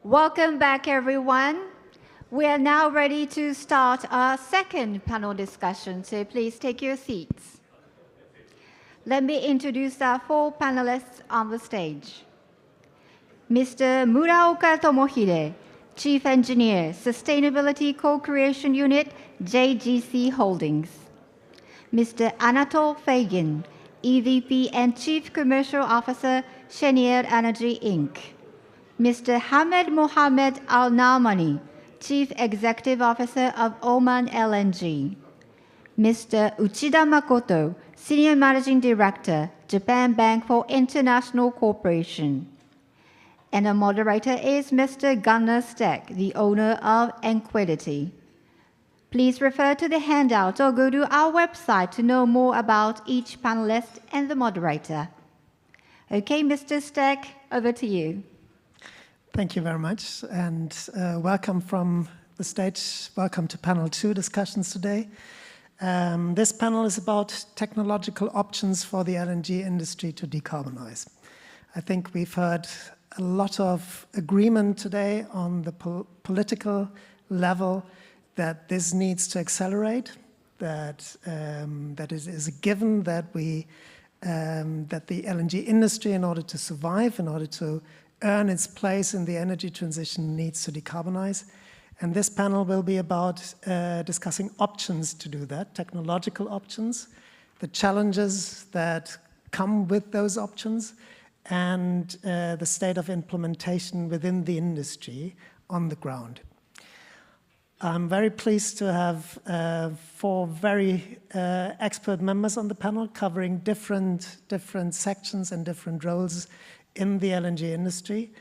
Welcome back, everyone. We are now ready to start our second panel discussion, so please take your seats. Let me introduce our four panelists on the stage. Mr. Muraoka Tomohide, Chief Engineer, Sustainability Co-Creation Unit, JGC Holdings. Mr. Anatol Fagin, EVP and Chief Commercial Officer, Cheniere Energy, Inc. Mr. Hamed Mohamed Al-Naamani, Chief Executive Officer of Oman LNG. Mr. Uchida Makoto, Senior Managing Director, Japan Bank for International Corporation. And our moderator is Mr. Gunnar Steck, the owner of Enquidity. Please refer to the handout or go to our website to know more about each panelist and the moderator. Okay, Mr. Steck, over to you. Thank you very much, and welcome from the stage. Welcome to panel 2 discussions today. This panel is about technological options for the LNG industry to decarbonize. I think we've heard a lot of agreement today on the political level that this needs to accelerate, that is a given that the LNG industry, in order to survive, in order to earn its place in the energy transition, needs to decarbonize. And this panel will be about discussing options to do that, technological options, the challenges that come with those options, and the state of implementation within the industry on the ground. I'm very pleased to have 4 very expert members on the panel covering different sections and different roles in the LNG industry.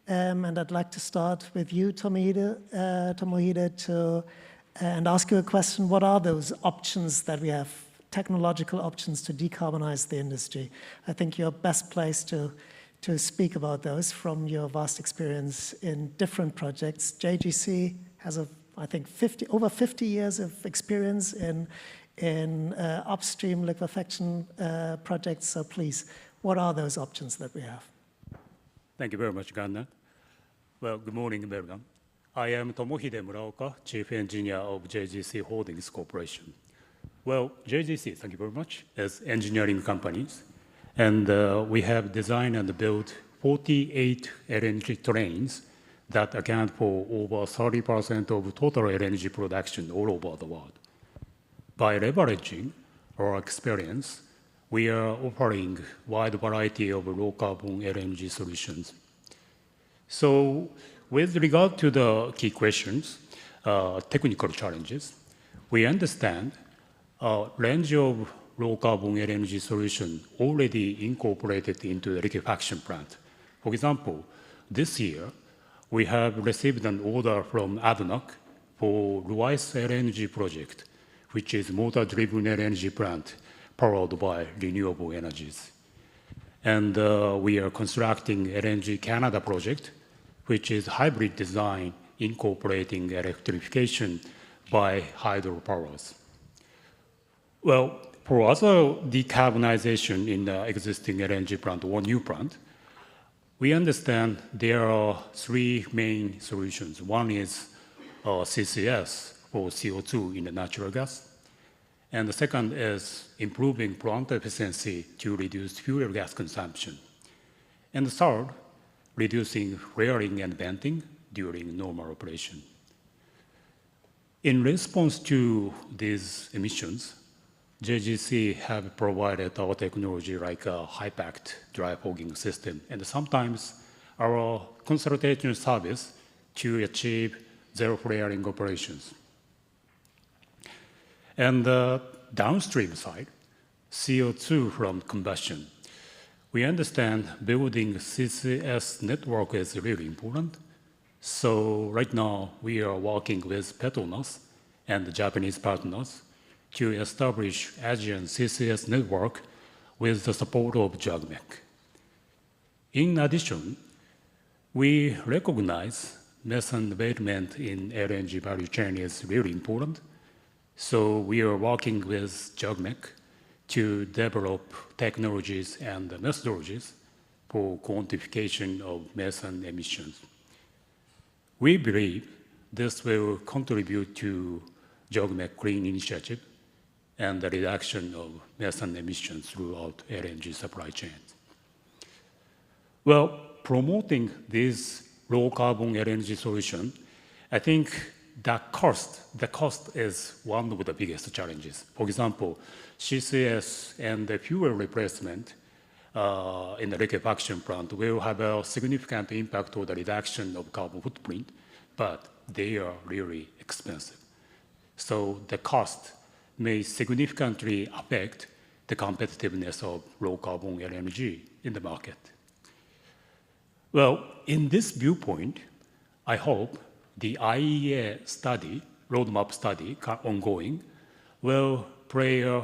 And I'd like to start with you, Tomohide, and ask you a question. What are those options that we have, technological options to decarbonize the industry? I think you're best placed to speak about those from your vast experience in different projects. JGC has, I think, over 50 years of experience in upstream liquefaction projects. So please, what are those options that we have? Thank you very much, Gunnar. Well, good morning, everyone. I am Tomohide Muraoka, Chief Engineer of JGC Holdings Corporation. Well, JGC, thank you very much, is engineering companies. And we have designed and built 48 LNG trains that account for over 30% of total LNG production all over the world. By leveraging our experience, we are offering a wide variety of low-carbon LNG solutions. So with regard to the key questions, technical challenges, we understand a range of low-carbon LNG solutions already incorporated into the liquefaction plant. For example, this year, we have received an order from ADNOC for Ruwais LNG project, which is motor-driven LNG plant powered by renewable energies. And we are constructing LNG Canada project, which is hybrid design incorporating electrification by hydropowers. Well, for other decarbonization in the existing LNG plant or new plant, we understand there are 3 main solutions. One is CCS, or CO2 in the natural gas. And the second is improving plant efficiency to reduce fuel gas consumption. And the third, reducing flaring and venting during normal operation. In response to these emissions, JGC have provided our technology like a high-packed dry fogging system, and sometimes our consultation service to achieve zero flaring operations. And the downstream side, CO2 from combustion. We understand building CCS network is really important. So right now, we are working with Petronas and the Japanese partners to establish Asian CCS network with the support of JOGMEC. In addition, we recognize methane abatement in LNG value chain is really important. So we are working with JOGMEC to develop technologies and methodologies for quantification of methane emissions. We believe this will contribute to JOGMEC Green Initiative and the reduction of methane emissions throughout LNG supply chains. Well, promoting this low-carbon LNG solution, I think the cost is one of the biggest challenges. For example, CCS and the fuel replacement in the liquefaction plant will have a significant impact on the reduction of carbon footprint, but they are really expensive. So the cost may significantly affect the competitiveness of low-carbon LNG in the market. Well, in this viewpoint, I hope the IEA study, roadmap study ongoing, will play a,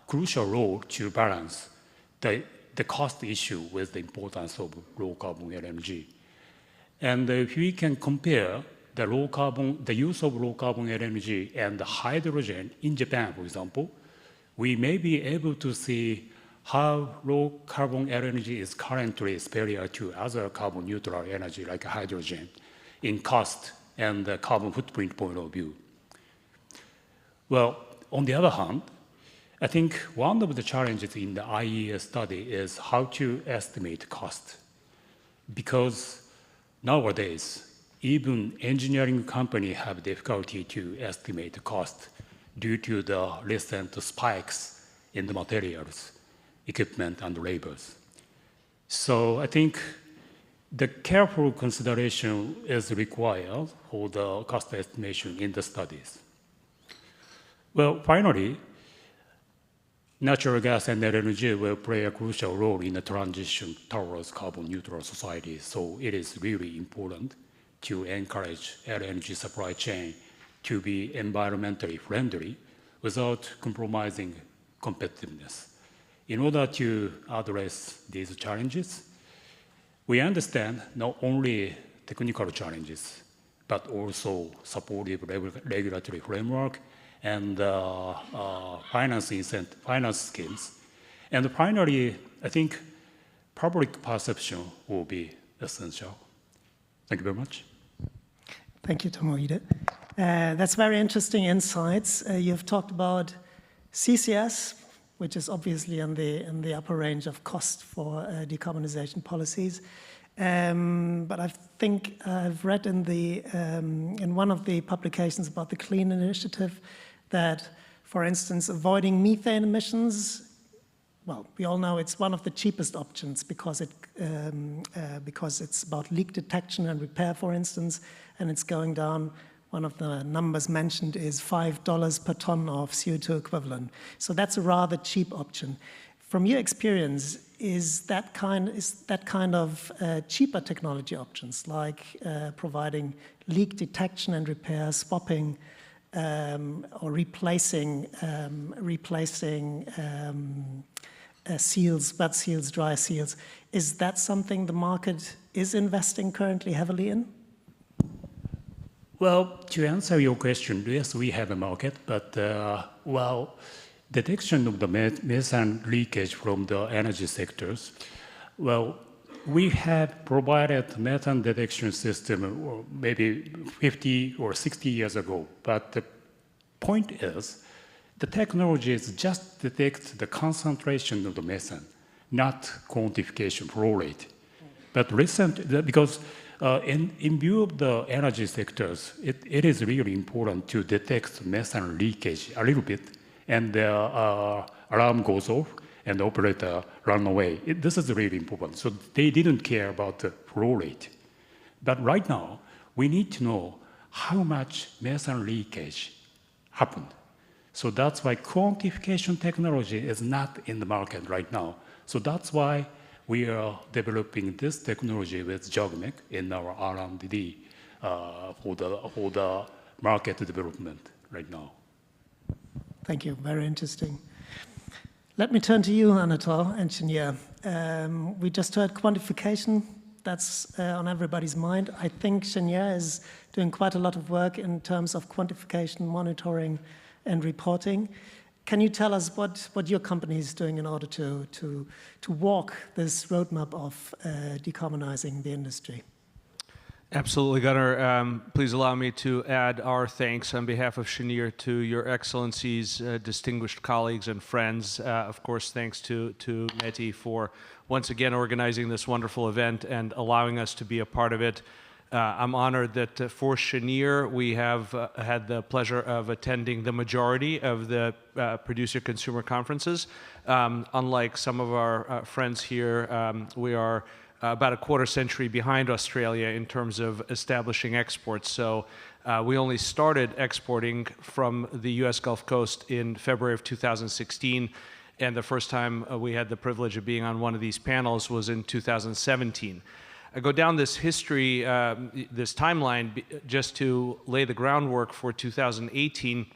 crucial role to balance the cost issue with the importance of low-carbon LNG. And if we can compare the use of low-carbon LNG and the hydrogen in Japan, for example, we may be able to see how low-carbon LNG is currently superior to other carbon-neutral energy like hydrogen in cost and the carbon footprint point of view. Well, on the other hand, I think one of the challenges in the IEA study is how to estimate cost. Because nowadays, even engineering companies have difficulty to estimate the cost due to the recent spikes in the materials, equipment, and labors. So I think the careful consideration is required for the cost estimation in the studies. Well, finally, natural gas and LNG will play a crucial role in the transition towards carbon-neutral society. So it is really important to encourage LNG supply chain to be environmentally friendly without compromising competitiveness. In order to address these challenges, we understand not only technical challenges, but also supportive regulatory framework and finance schemes. And finally, I think public perception will be essential. Thank you very much. Thank you, Tomohide. That's very interesting insights. You've talked about CCS, which is obviously in the upper range of cost for decarbonization policies. But I think I've read in one of the publications about the Clean Initiative that, for instance, avoiding methane emissions, well, we all know it's one of the cheapest options because it's about leak detection and repair, for instance, and it's going down. One of the numbers mentioned is $5 per ton of CO2 equivalent. So that's a rather cheap option. From your experience, is that kind of cheaper technology options, like providing leak detection and repair, swapping, or replacing seals, wet seals, dry seals, is that something the market is investing currently heavily in? Well, to answer your question, yes, we have a market, but detection of the methane leakage from the energy sectors, well, we have provided methane detection system maybe 50 or 60 years ago, but the point is, the technology is just detect the concentration of the methane, not quantification flow rate. But because in view of the energy sectors, it is really important to detect methane leakage a little bit, and the alarm goes off, and the operator run away. This is really important. So they didn't care about the flow rate. But right now, we need to know how much methane leakage happened. So that's why quantification technology is not in the market right now. So that's why we are developing this technology with JOGMEC in our R&D for the market development right now. Thank you, very interesting. Let me turn to you, Anatol, engineer. We just heard quantification. That's on everybody's mind. I think Shenyang is doing quite a lot of work in terms of quantification, monitoring, and reporting. Can you tell us what your company is doing in order to walk this roadmap of decarbonizing the industry? Absolutely, Gunnar. Please allow me to add our thanks on behalf of Cheniere to Your Excellencies, distinguished colleagues and friends. Of course, thanks to Meti for once again organizing this wonderful event and allowing us to be a part of it. I'm honored that for Cheniere, we have had the pleasure of attending the majority of the producer-consumer conferences. Unlike some of our friends here, we are about a quarter century behind Australia in terms of establishing exports. So we only started exporting from the US Gulf Coast in February of 2016. And the first time we had the privilege of being on one of these panels was in 2017. I go down this history, this timeline, just to lay the groundwork for 2018,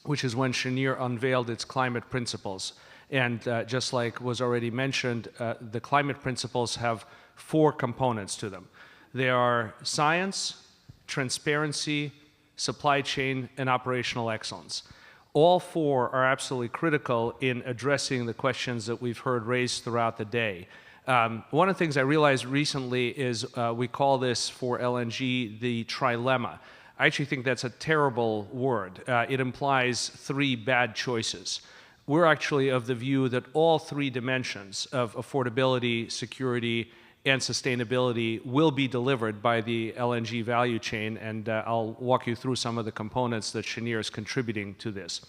which is when Cheniere unveiled its climate principles. And just like was already mentioned, the climate principles have 4 components to them. They are science, transparency, supply chain, and operational excellence. All 4 are absolutely critical in addressing the questions that we've heard raised throughout the day. One of the things I realized recently is we call this for LNG the trilemma. I actually think that's a terrible word. It implies 3 bad choices. We're actually of the view that all 3 dimensions of affordability, security, and sustainability will be delivered by the LNG value chain, and I'll walk you through some of the components that Cheniere is contributing to this.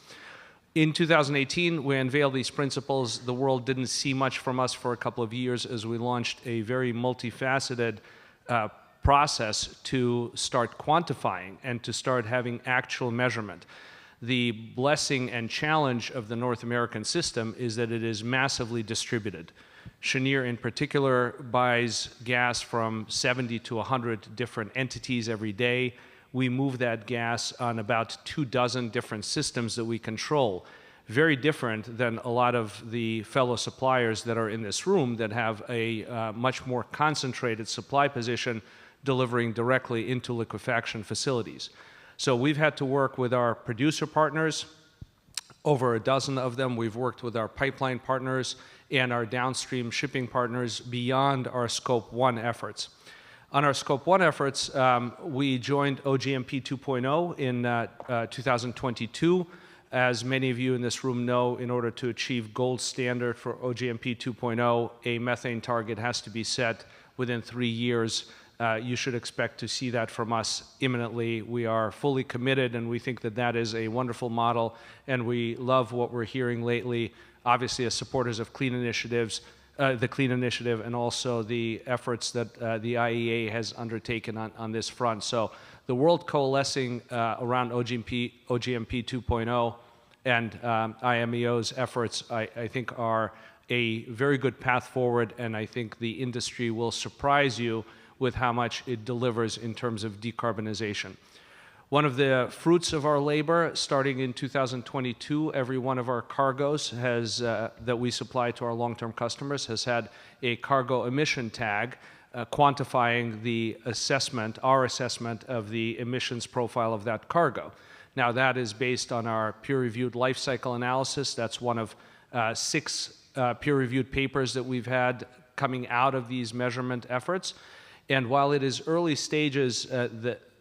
In 2018, we unveiled these principles. The world didn't see much from us for a couple of years as we launched a very multifaceted process to start quantifying and to start having actual measurement. The blessing and challenge of the North American system is that it is massively distributed. Cheniere in particular buys gas from 70 to 100 different entities every day. We move that gas on about 24 different systems that we control. Very different than a lot of the fellow suppliers that are in this room that have a much more concentrated supply position delivering directly into liquefaction facilities. So we've had to work with our producer partners, over a dozen of them. We've worked with our pipeline partners and our downstream shipping partners beyond our Scope 1 efforts. On our Scope 1 efforts, we joined OGMP 2.0 in 2022. As many of you in this room know, in order to achieve gold standard for OGMP 2.0, a methane target has to be set within 3 years. You should expect to see that from us imminently. We are fully committed, and we think that that is a wonderful model, and we love what we're hearing lately, obviously as supporters of clean initiatives, the Clean Initiative, and also the efforts that the IEA has undertaken on this front. So the world coalescing around OGMP 2.0 and IMEO's efforts, I think, are a very good path forward, and I think the industry will surprise you with how much it delivers in terms of decarbonization. One of the fruits of our labor, starting in 2022, every one of our cargoes has, that we supply to our long-term customers has had a cargo emission tag quantifying the assessment, our assessment of the emissions profile of that cargo. Now that is based on our peer-reviewed life cycle analysis. That's one of 6 peer-reviewed papers that we've had coming out of these measurement efforts. And while it is early stages,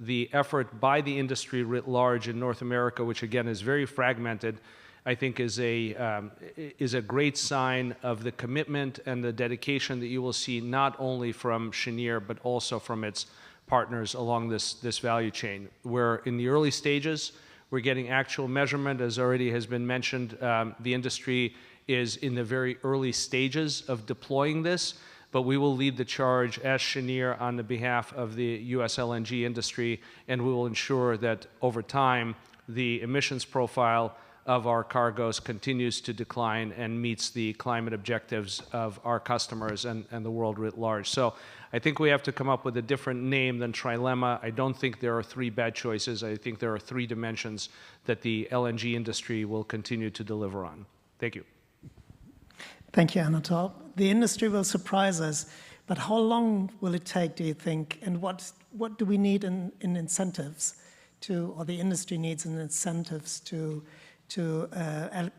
the effort by the industry writ large in North America, which again is very fragmented, I think is a great sign of the commitment and the dedication that you will see not only from Cheniere, but also from its partners along this value chain. We're in the early stages. We're getting actual measurement, as already has been mentioned. The industry is in the very early stages of deploying this, but we will lead the charge as Cheniere on the behalf of the US LNG industry, and we will ensure that over time, the emissions profile of our cargoes continues to decline and meets the climate objectives of our customers and the world writ large. So I think we have to come up with a different name than trilemma. I don't think there are 3 bad choices. I think there are 3 dimensions that the LNG industry will continue to deliver on. Thank you. Thank you, Anatol. The industry will surprise us, but how long will it take, do you think? And what do we need in incentives or the industry needs in incentives to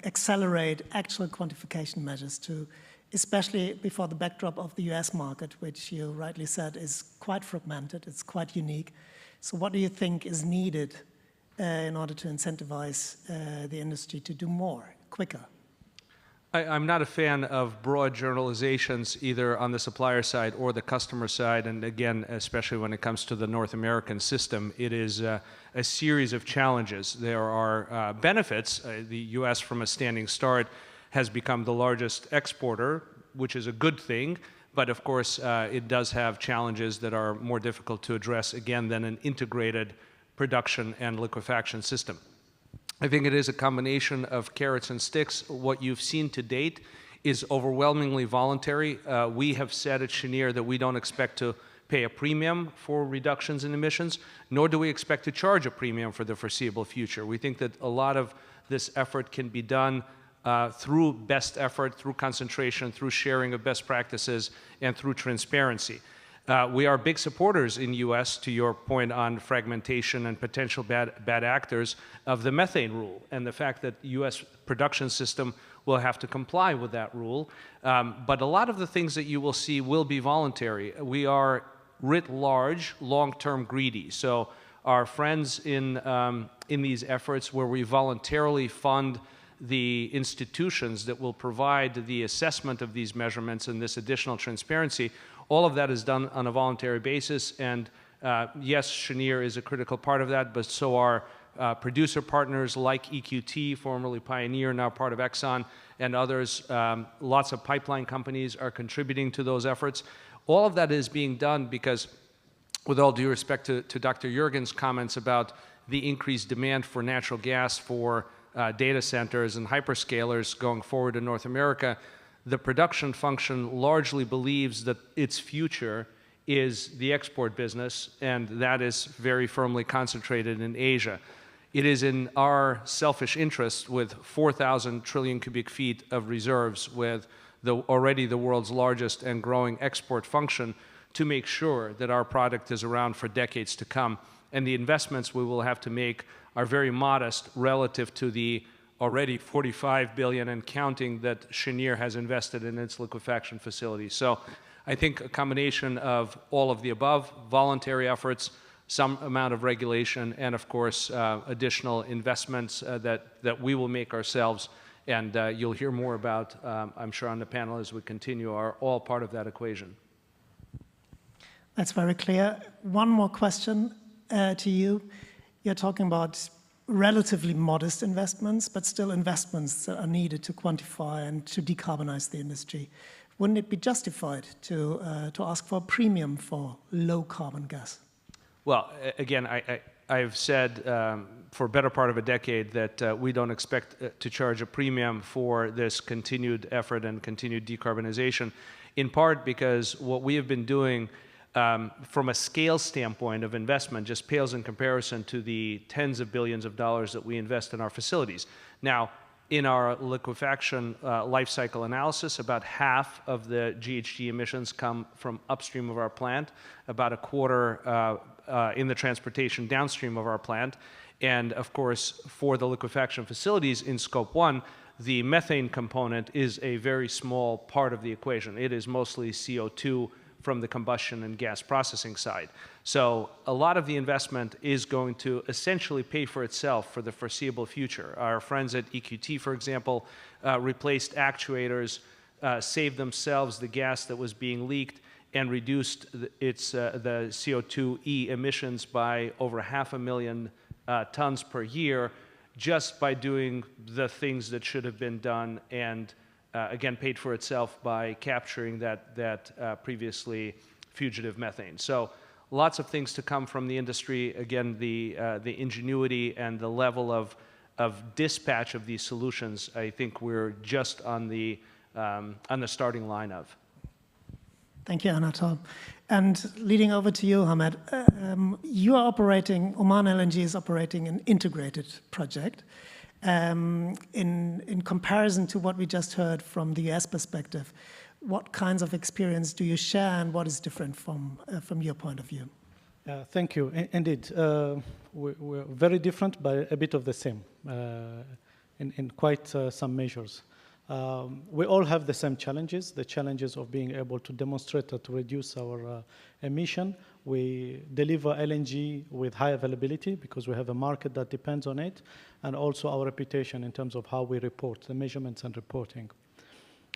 accelerate actual quantification measures to especially before the backdrop of the US market, which you rightly said is quite fragmented, it's quite unique. So what do you think is needed in order to incentivize the industry to do more, quicker? I'm not a fan of broad generalizations either on the supplier side or the customer side. And again, especially when it comes to the North American system, it is a series of challenges. There are benefits. The US, from a standing start, has become the largest exporter, which is a good thing. But of course, it does have challenges that are more difficult to address, again, than an integrated production and liquefaction system. I think it is a combination of carrots and sticks. What you've seen to date is overwhelmingly voluntary. We have said at Cheniere that we don't expect to pay a premium for reductions in emissions, nor do we expect to charge a premium for the foreseeable future. We think that a lot of this effort can be done through best effort, through concentration, through sharing of best practices, and through transparency. We are big supporters in US, to your point on fragmentation and potential bad actors, of the methane rule and the fact that US production system will have to comply with that rule. But a lot of the things that you will see will be voluntary. We are writ large, long-term greedy. So our friends in these efforts where we voluntarily fund the institutions that will provide the assessment of these measurements and this additional transparency, all of that is done on a voluntary basis, and yes, Cheniere is a critical part of that, but so are producer partners like EQT, formerly Pioneer, now part of Exxon, and others. Lots of pipeline companies are contributing to those efforts. All of that is being done because, with all due respect to Dr. Jurgen's comments about the increased demand for natural gas for data centers and hyperscalers going forward in North America, the production function largely believes that its future is the export business, and that is very firmly concentrated in Asia. It is in our selfish interest, with 4,000 trillion cubic feet of reserves, with already the world's largest and growing export function, to make sure that our product is around for decades to come. And the investments we will have to make are very modest relative to the already 45 billion and counting that Cheniere has invested in its liquefaction facilities. So I think a combination of all of the above, voluntary efforts, some amount of regulation, and of course additional investments that we will make ourselves, and you'll hear more about, I'm sure, on the panel as we continue, are all part of that equation. That's very clear. One more question to you. You're talking about relatively modest investments, but still investments that are needed to quantify and to decarbonize the industry. Wouldn't it be justified to ask for a premium for low carbon gas? Well, again, I've said for a better part of a decade that we don't expect to charge a premium for this continued effort and continued decarbonization, in part because what we have been doing from a scale standpoint of investment just pales in comparison to the tens of billions of dollars that we invest in our facilities. Now, in our liquefaction life cycle analysis, about half of the GHG emissions come from upstream of our plant, about a quarter in the transportation downstream of our plant. And of course, for the liquefaction facilities in Scope 1, the methane component is a very small part of the equation. It is mostly CO2 from the combustion and gas processing side. So a lot of the investment is going to essentially pay for itself for the foreseeable future. Our friends at EQT, for example, replaced actuators, saved themselves the gas that was being leaked, and reduced the CO2e emissions by over 500,000 tons per year just by doing the things that should have been done, and again, paid for itself by capturing that previously fugitive methane. So lots of things to come from the industry. Again, the ingenuity and the level of dispatch of these solutions, I think we're just on the starting line of. Thank you, Anatol. And leading over to you, Hamed, you are operating, Oman LNG is operating an integrated project. In comparison to what we just heard from the US perspective, what kinds of experience do you share, and what is different from your point of view? Thank you. Indeed, we're very different, but a bit of the same in quite some measures. We all have the same challenges, the challenges of being able to demonstrate to reduce our emission. We deliver LNG with high availability because we have a market that depends on it, and also our reputation in terms of how we report, the measurements and reporting.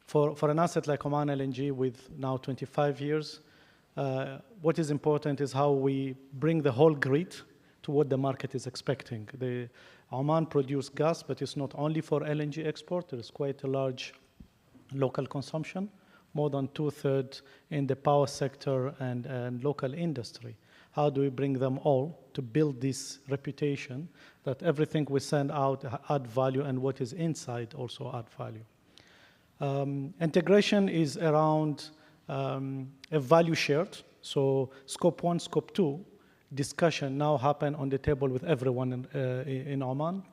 For an asset like Oman LNG with now 25 years, what is important is how we bring the whole grid to what the market is expecting. Oman produces gas, but it's not only for LNG export. There is quite a large local consumption, more than 2/3 in the power sector and local industry. How do we bring them all to build this reputation that everything we send out add value and what is inside also add value? Integration is around a value shared. So scope 1, scope 2 discussion now happen on the table with everyone in Oman,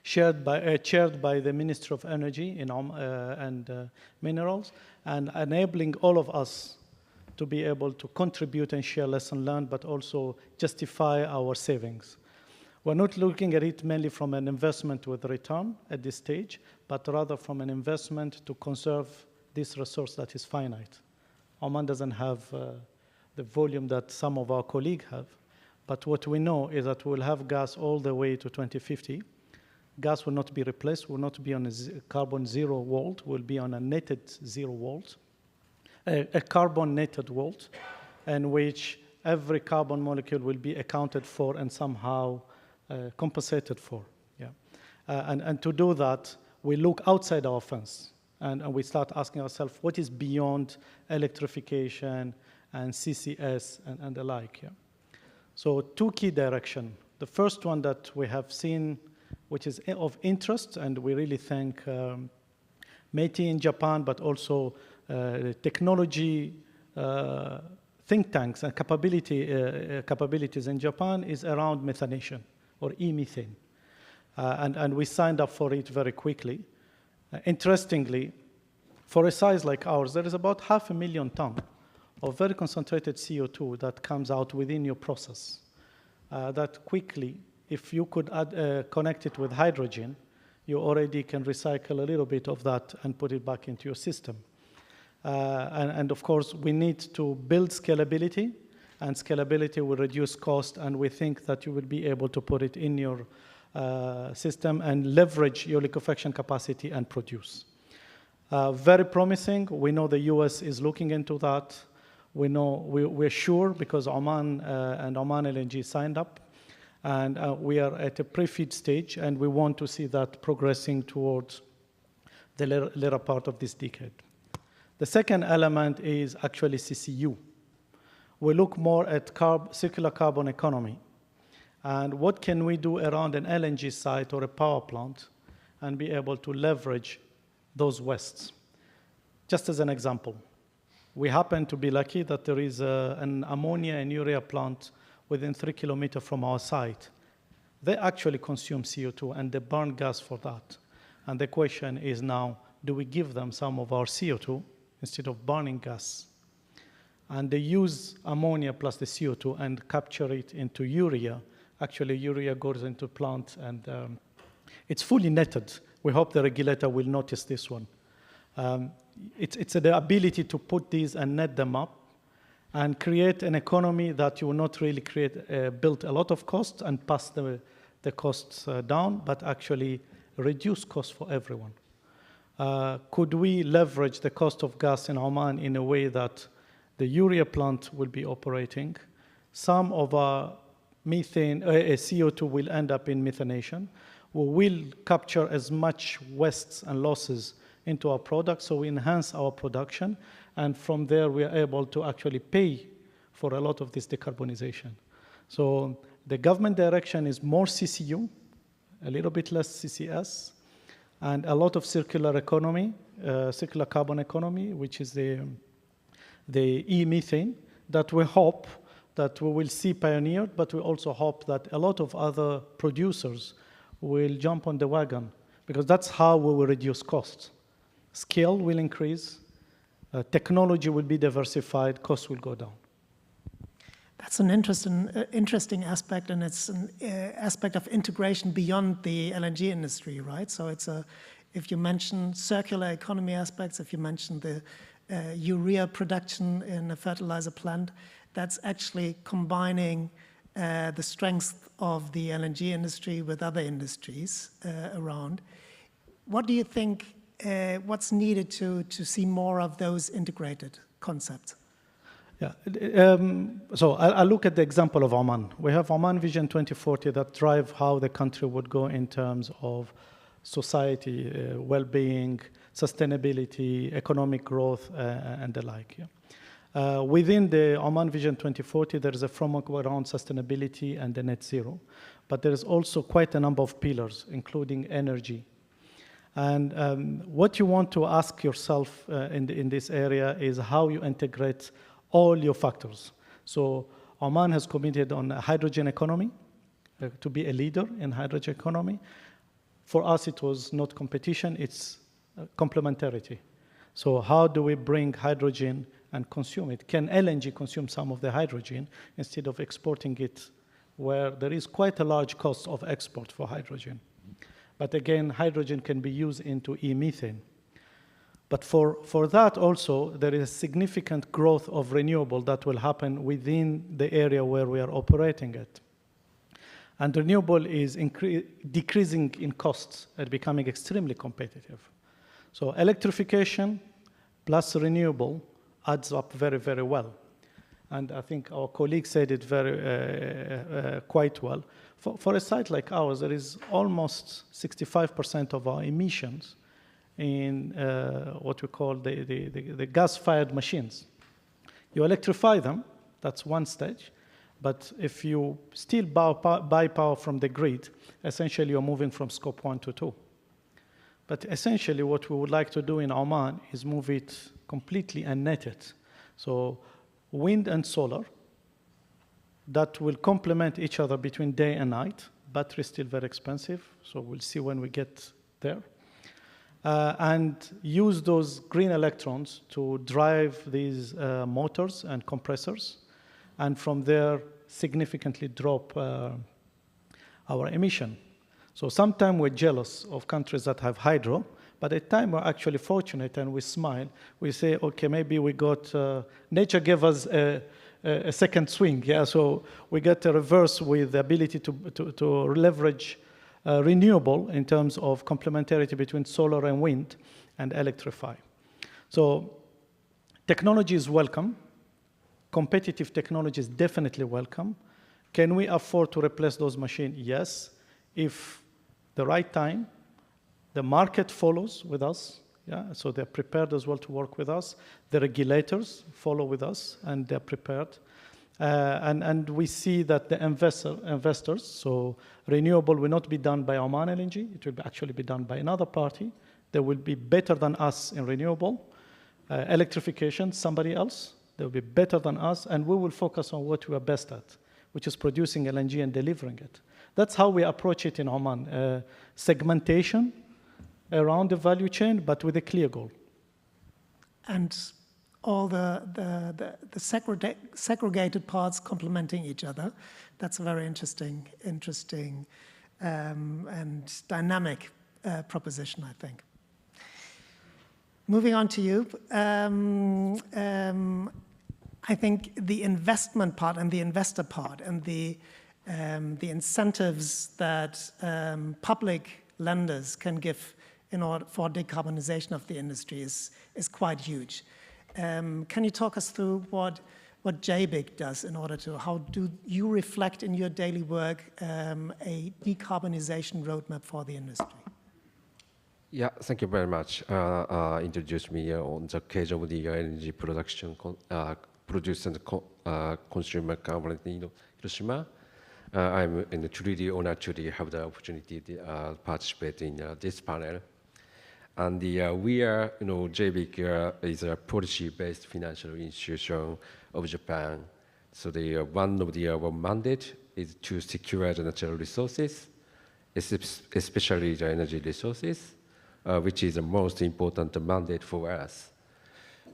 chaired by the Minister of Energy and Minerals, and enabling all of us to be able to contribute and share lesson learned, but also justify our savings. We're not looking at it mainly from an investment with return at this stage, but rather from an investment to conserve this resource that is finite. Oman doesn't have the volume that some of our colleagues have, but what we know is that we'll have gas all the way to 2050. Gas will not be replaced, will not be on a carbon zero world, will be on a netted zero world, a carbon netted world, in which every carbon molecule will be accounted for and somehow compensated for. Yeah. And to do that, we look outside our fence and we start asking ourselves, what is beyond electrification and CCS and the like? Yeah. So 2 key directions. The first one that we have seen, which is of interest, and we really thank METI in Japan, but also technology think tanks and capabilities in Japan, is around methanation or e-methane. And we signed up for it very quickly. Interestingly, for a size like ours, there is about 500,000 tons of very concentrated CO2 that comes out within your process. That quickly, if you could connect it with hydrogen, you already can recycle a little bit of that and put it back into your system. And of course, we need to build scalability, and scalability will reduce cost, and we think that you will be able to put it in your system and leverage your liquefaction capacity and produce. Very promising. We know the US is looking into that. We're sure because Oman and Oman LNG signed up, and we are at a pre-FEED stage, and we want to see that progressing towards the later part of this decade. The second element is actually CCU. We look more at circular carbon economy, and what can we do around an LNG site or a power plant and be able to leverage those wastes. Just as an example, we happen to be lucky that there is an ammonia and urea plant within 3 kilometers from our site. They actually consume CO2 and they burn gas for that. And the question is now, do we give them some of our CO2 instead of burning gas? And they use ammonia plus the CO2 and capture it into urea. Actually, urea goes into plant and it's fully netted. We hope the regulator will notice this one. It's the ability to put these and net them up and create an economy that you will not really build a lot of costs and pass the costs down, but actually reduce costs for everyone. Could we leverage the cost of gas in Oman in a way that the urea plant will be operating? Some of our methane, CO2 will end up in methanation. We will capture as much wastes and losses into our product, so we enhance our production, and from there we are able to actually pay for a lot of this decarbonization. So the government direction is more CCU, a little bit less CCS, and a lot of circular economy, circular carbon economy, which is the e-methane, that we hope that we will see pioneered, but we also hope that a lot of other producers will jump on the wagon, because that's how we will reduce costs. Scale will increase, technology will be diversified, costs will go down. That's an interesting aspect, and it's an aspect of integration beyond the LNG industry, right? So if you mention circular economy aspects, if you mention the urea production in a fertilizer plant, that's actually combining the strength of the LNG industry with other industries around. What do you think, what's needed to see more of those integrated concepts? Yeah, so I'll look at the example of Oman. We have Oman Vision 2040 that drive how the country would go in terms of society, well-being, sustainability, economic growth, and the like. Yeah. Within the Oman Vision 2040, there is a framework around sustainability and the net zero, but there is also quite a number of pillars, including energy. And what you want to ask yourself in this area is how you integrate all your factors. So Oman has committed on a hydrogen economy, to be a leader in hydrogen economy. For us, it was not competition, it's complementarity. So how do we bring hydrogen and consume it? Can LNG consume some of the hydrogen instead of exporting it where there is quite a large cost of export for hydrogen? But again, hydrogen can be used into e-methane. But for that also, there is significant growth of renewable that will happen within the area where we are operating it. And renewable is decreasing in costs and becoming extremely competitive. So electrification plus renewable adds up very, very well. And I think our colleague said it quite well. For a site like ours, there is almost 65% of our emissions in what we call the gas-fired machines. You electrify them, that's one stage. But if you still buy power from the grid, essentially you're moving from scope 1 to 2. But essentially what we would like to do in Oman is move it completely and net it. So wind and solar, that will complement each other between day and night. Battery is still very expensive, so we'll see when we get there. And use those green electrons to drive these motors and compressors, and from there significantly drop our emission. So sometimes we're jealous of countries that have hydro, but at time we're actually fortunate and we smile. We say, okay, maybe we got, nature gave us a second swing, yeah? So we get a reverse with the ability to leverage renewable in terms of complementarity between solar and wind and electrify. So technology is welcome. Competitive technology is definitely welcome. Can we afford to replace those machines? Yes. If the right time, the market follows with us, yeah? So they're prepared as well to work with us. The regulators follow with us and they're prepared. And we see that the investors, so renewable will not be done by Oman LNG, it will actually be done by another party. They will be better than us in renewable. Electrification, somebody else, they will be better than us, and we will focus on what we are best at, which is producing LNG and delivering it. That's how we approach it in Oman. Segmentation around the value chain, but with a clear goal. And all the segregated parts complementing each other. That's a very interesting and dynamic proposition, I think. Moving on to you, I think the investment part and the investor part and the incentives that public lenders can give in order for decarbonization of the industry is quite huge. Can you talk us through what JBIC does in order to, how do you reflect in your daily work a decarbonization roadmap for the industry? Yeah, thank you very much. Introduce me on the case of the energy production, produce and consumer company in Hiroshima. I'm truly honored to have the opportunity to participate in this panel. And we are, JBIC is a policy-based financial institution of Japan. So one of our mandate is to secure the natural resources, especially the energy resources, which is the most important mandate for us.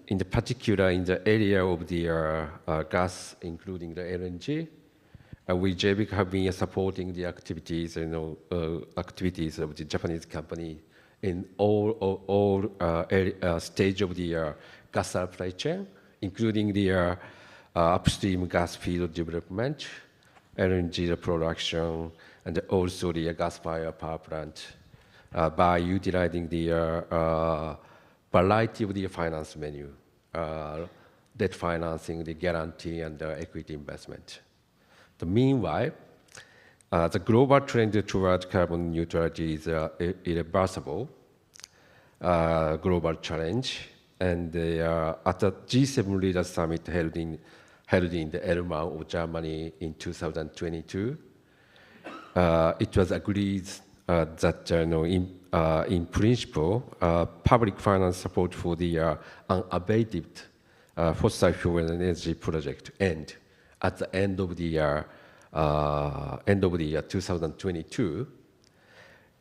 In particular, in the area of the gas, including the LNG, we JBIC have been supporting the activities, activities of the Japanese company in all stage of the gas supply chain, including the upstream gas field development, LNG production, and also the gas-fired power plant by utilizing the variety of the finance menu, debt financing, the guarantee, and equity investment. Meanwhile, the global trend toward carbon neutrality is irreversible global challenge, and at the G7 Leaders Summit held in the Elmau of Germany in 2022, it was agreed that in principle, public finance support for the unabated fossil fuel energy project end at the end of the year 2022.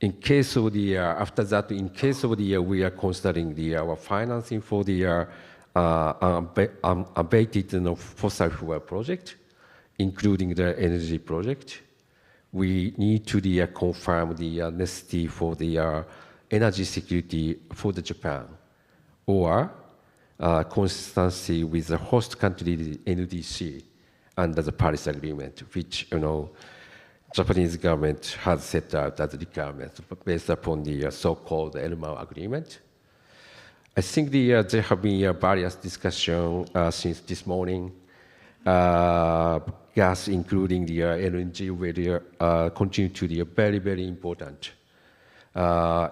In case of the after that, in case of the year, we are considering our financing for the unabated fossil fuel project, including the energy project. We need to confirm the necessity for the energy security for the Japan, or consistency with the host country, the NDC, under the Paris Agreement, which Japanese government has set out as a requirement based upon the so-called Elmau Agreement. I think there have been various discussions since this morning. Gas, including the LNG, will continue to be very, very important,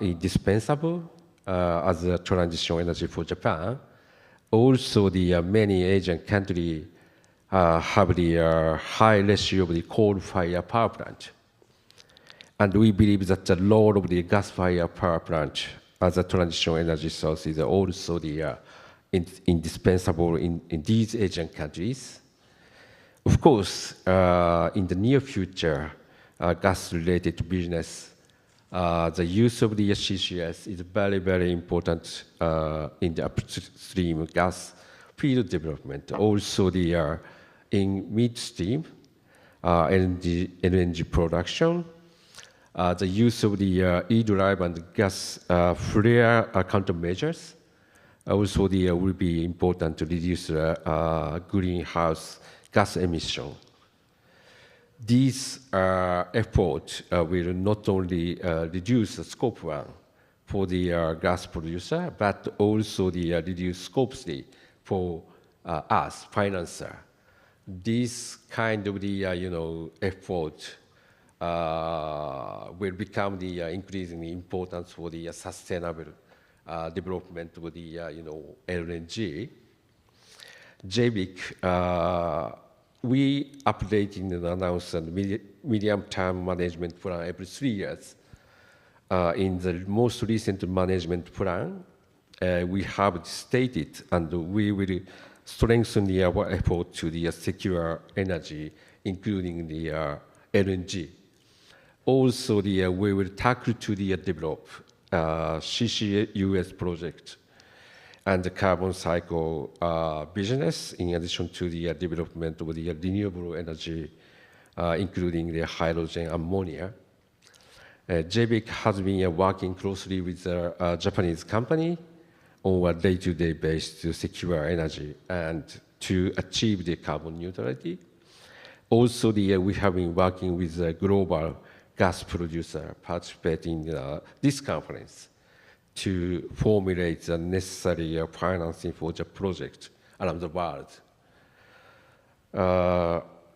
indispensable as a transition energy for Japan. Also, the many Asian countries have the high ratio of the coal-fired power plant. And we believe that the role of the gas-fired power plant as a transition energy source is also the indispensable in these Asian countries. Of course, in the near future, gas-related business, the use of the CCS is very, very important in the upstream gas field development. Also, in midstream LNG production, the use of the e-drive and gas flare countermeasures also will be important to reduce greenhouse gas emission. These efforts will not only reduce the scope 1 for the gas producer, but also reduce scope 3 for us, financer. This kind of effort will become the increasingly important for the sustainable development of the LNG. JBIC, we updating and announce a medium-term management plan every 3 years. In the most recent management plan, we have stated, and we will strengthen our effort to the secure energy, including the LNG. Also, we will tackle to develop CCUS project and the carbon cycle business, in addition to the development of the renewable energy, including the hydrogen ammonia. JBIC has been working closely with a Japanese company on a day-to-day basis to secure energy and to achieve the carbon neutrality. Also, we have been working with a global gas producer participating in this conference to formulate the necessary financing for the project around the world.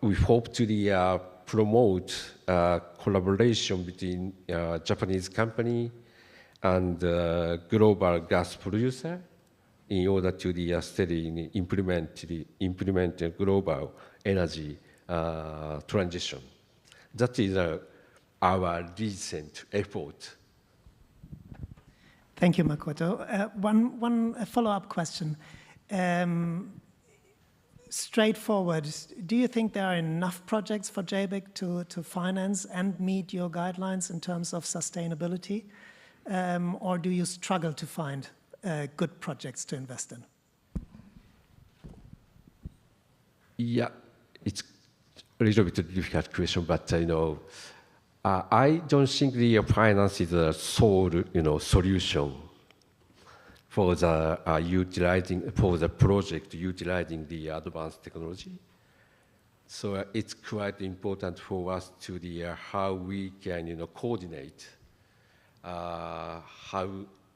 We hope to promote collaboration between Japanese company and global gas producer in order to steadily implement a global energy transition. That is our recent effort. Thank you, Makoto. One follow-up question. Straightforward, do you think there are enough projects for JBIC to finance and meet your guidelines in terms of sustainability? Or do you struggle to find good projects to invest in? Yeah, it's a little bit of a difficult question, but I don't think the finance is a sole, solution for the for the project utilizing the advanced technology. So it's quite important for us to how we can coordinate, how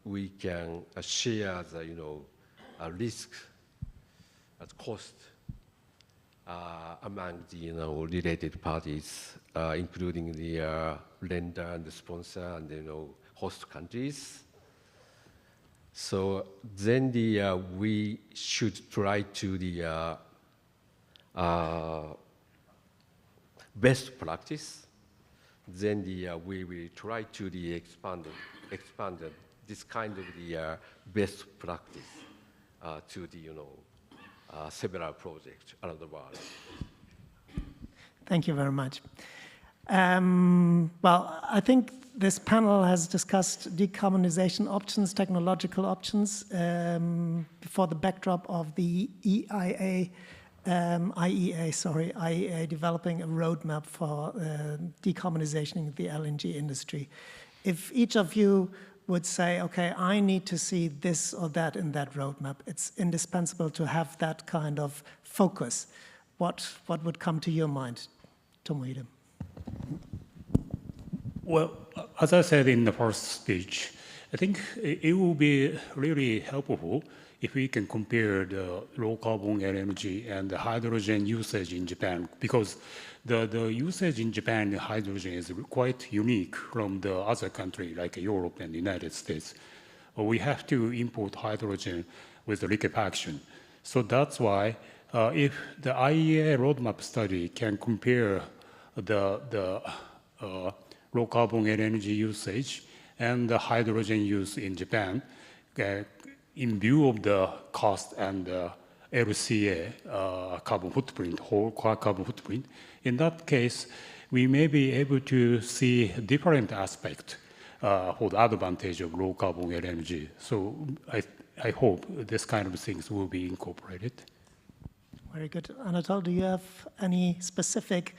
we can share the risk as cost among the related parties, including the lender and the sponsor and host countries. So then we should try to best practice. Then we will try to expand this kind of best practice to several projects around the world. Thank you very much. Well, I think this panel has discussed decarbonization options, technological options, before the backdrop of the IEA developing a roadmap for decarbonization in the LNG industry. If each of you would say, okay, I need to see this or that in that roadmap, it's indispensable to have that kind of focus. What would come to your mind, Tomohide? Well, as I said in the first speech, I think it will be really helpful if we can compare the low carbon LNG and the hydrogen usage in Japan, because the usage in Japan in hydrogen is quite unique from the other countries like Europe and the United States. We have to import hydrogen with the liquefaction. So that's why if the IEA roadmap study can compare the low carbon LNG usage and the hydrogen use in Japan, in view of the cost and LCA carbon footprint, whole carbon footprint, in that case, we may be able to see different aspects for the advantage of low carbon LNG. So I hope this kind of things will be incorporated. Very good. Anatol, do you have any specific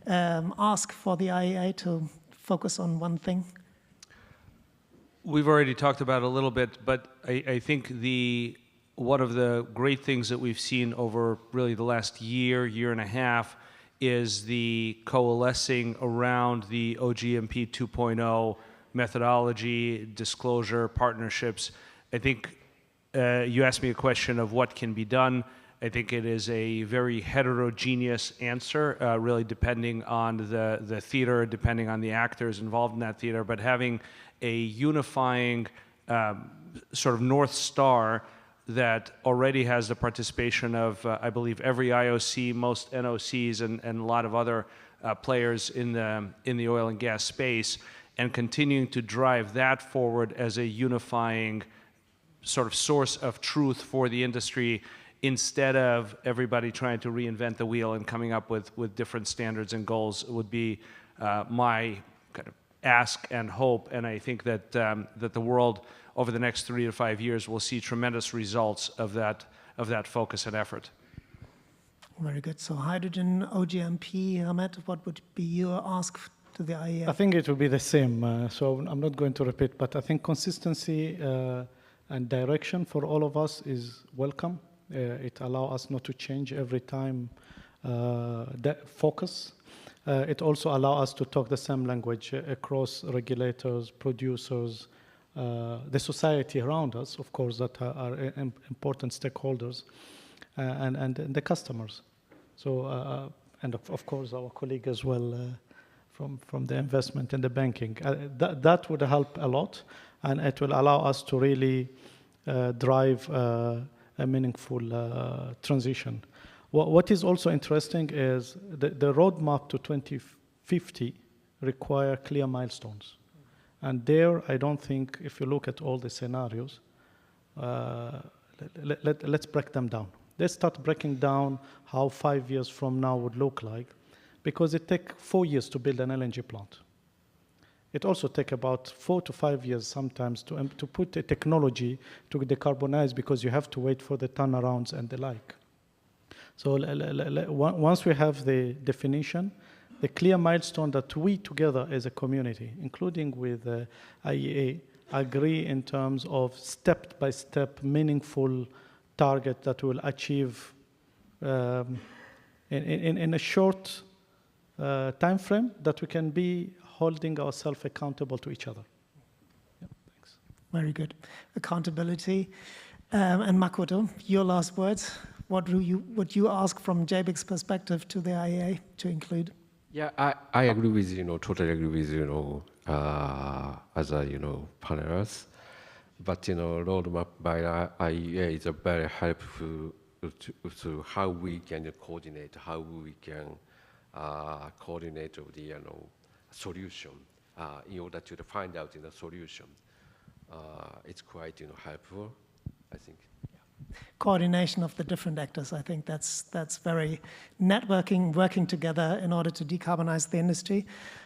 ask for the IEA to focus on one thing? We've already talked about it a little bit, but I think one of the great things that we've seen over really the last year and a half is the coalescing around the OGMP 2.0 methodology, disclosure, partnerships. I think you asked me a question of what can be done. I think it is a very heterogeneous answer, really depending on the theater, depending on the actors involved in that theater, but having a unifying sort of North Star that already has the participation of, I believe, every IOC, most NOCs, and a lot of other players in the oil and gas space, and continuing to drive that forward as a unifying sort of source of truth for the industry, instead of everybody trying to reinvent the wheel and coming up with different standards and goals, would be my kind of ask and hope. And I think that that the world over the next 3 to 5 years will see tremendous results of that focus and effort. Very good. So hydrogen, OGMP, Ahmed, what would be your ask to the IEA? I think it will be the same. So I'm not going to repeat, but I think consistency and direction for all of us is welcome. It allows us not to change every time that focus. It also allows us to talk the same language across regulators, producers, the society around us, of course, that are important stakeholders, and the customers. So, and of course, our colleague as well from the investment and the banking. That would help a lot, and it will allow us to really drive a meaningful transition. What is also interesting is the roadmap to 2050 require clear milestones. And there, I don't think, if you look at all the scenarios, let's break them down. Let's start breaking down how 5 years from now would look like, because it takes 4 years to build an LNG plant. It also takes about 4 to 5 years sometimes to put a technology to decarbonize, because you have to wait for the turnarounds and the like. So once we have the definition, the clear milestone that we together as a community, including with IEA, agree in terms of step-by-step meaningful target that will achieve in a short time frame that we can be holding ourselves accountable to each other. Yeah, thanks. Very good. Accountability. And Makoto, your last words. What would you ask from JBIC's perspective to the IEA to include? Yeah, I agree with totally agree with as a panelists, but roadmap by IEA is a very helpful to how we can coordinate, how we can coordinate the solution in order to find out the solution. It's quite helpful, I think. Coordination of the different actors. I think that's very networking, working together in order to decarbonize the industry.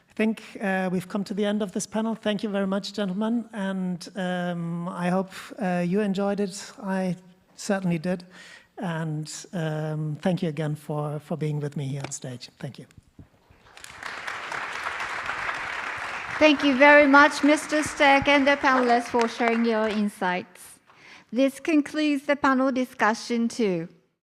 I think we've come to the end of this panel. Thank you very much, gentlemen, and I hope you enjoyed it. I certainly did, and thank you again for being with me here on stage. Thank you. Thank you very much, Mr. Steck and the panelists for sharing your insights. This concludes the panel discussion too.